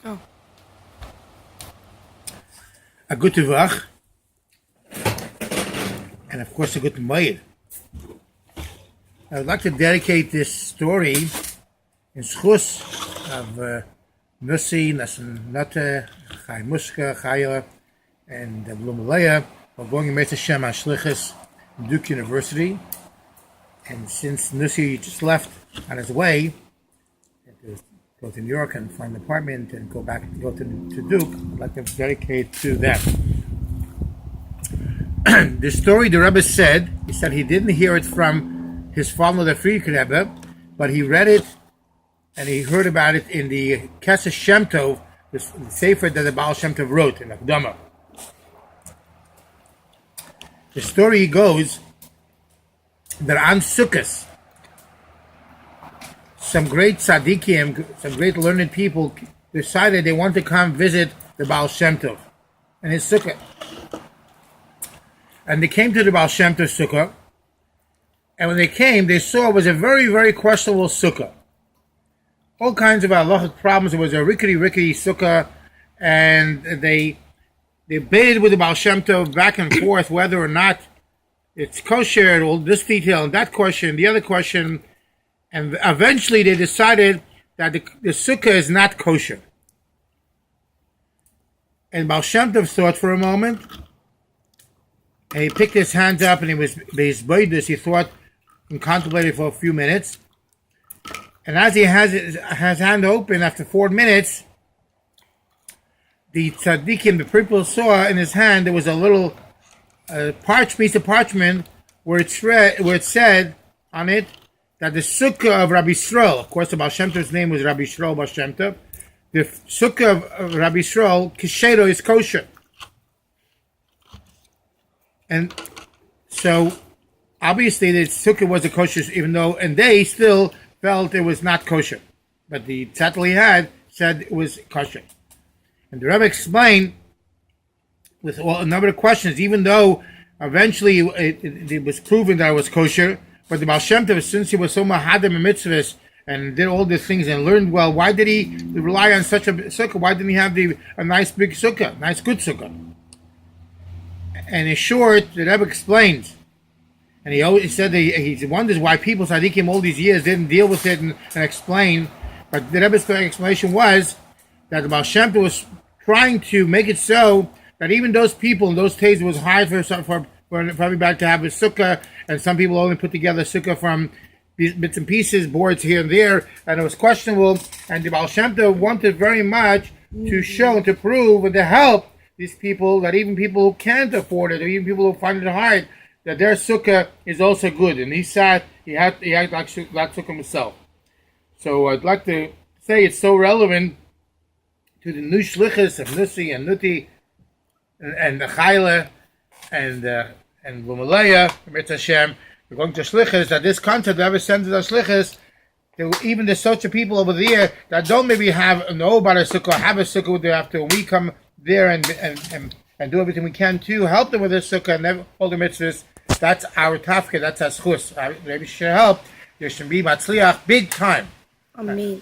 Oh. A good avois, and of course a good moed. I would like to dedicate this story in schus of Maase, Nate, Chai Muska, Chaya, and Blumelaya. We're going to Maase Hashem Ashlichus, Duke University. And since Nussi just left on his way to go to New York and find an apartment and go to Duke, I'd like to dedicate to that. The story the Rebbe said, he said he didn't hear it from his father, the Friedrich Rebbe, but he read it and he heard about it in the Kesef Shem Tov, the sefer that the Baal Shem Tov wrote in Akdama. The story goes that on Sukkot, some great tzaddikim, some great learned people decided they want to come visit the Baal Shem Tov and his sukkah. And they came to the Baal Shem Tov sukkah, and when they came, they saw it was a very, very questionable sukkah. All kinds of halachic problems. It was a rickety sukkah, and they debated with the Baal Shem Tov back and forth whether or not it's kosher, all this detail and that question, the other question, and eventually they decided that the sukkah is not kosher. And Baal Shem Tov thought for a moment, and he picked his hands up and he thought and contemplated for a few minutes. And as he has his hand open after 4 minutes, the tzaddikim, the people saw in his hand, there was a little piece of parchment where it said on it that the sukkah of Rabbi Yisrael, of course the Baal Shem Tov's name was Rabbi Yisrael Baal Shem Tov, the sukkah of Rabbi Yisrael, Kishedo, is kosher. And so obviously the sukkah was a kosher, even though, and they still felt it was not kosher. But the tzaddik he had said it was kosher. And the Rebbe explained with a number of questions, even though eventually it was proven that it was kosher, but the Baal Shem Tov, since he was so mahadim and mitzvahs and did all these things and learned well, why did he rely on such a sukkah? Why didn't he have a nice big sukkah, nice good sukkah? And in short, the Rebbe explains, and he always said that he wonders why people, tzaddikim, all these years didn't deal with it and explain. But the Rebbe's explanation was that the Baal Shem Tov was trying to make it so that even those people in those days, it was hard for everybody to have a sukkah, and some people only put together a sukkah from bits and pieces, boards here and there, and it was questionable. And the Baal Shem Tov wanted very much to show and to prove and to help these people, that even people who can't afford it, or even people who find it hard, that their sukkah is also good. And he had like sukkah himself. So I'd like to say it's so relevant to the new shlichus of Nussi and Nuti and the Chayla and Lumalaya, Mitzvah Hashem. We're going to shlichus, that this concept ever sends us shlichus to even the such people over there that don't maybe know about a sukkah, have a sukkah there after we come there and do everything we can to help them with this sukkah and all the mitzvahs. That's our tafka, that's our schus. Maybe should help. There should be matzliach big time. Amen.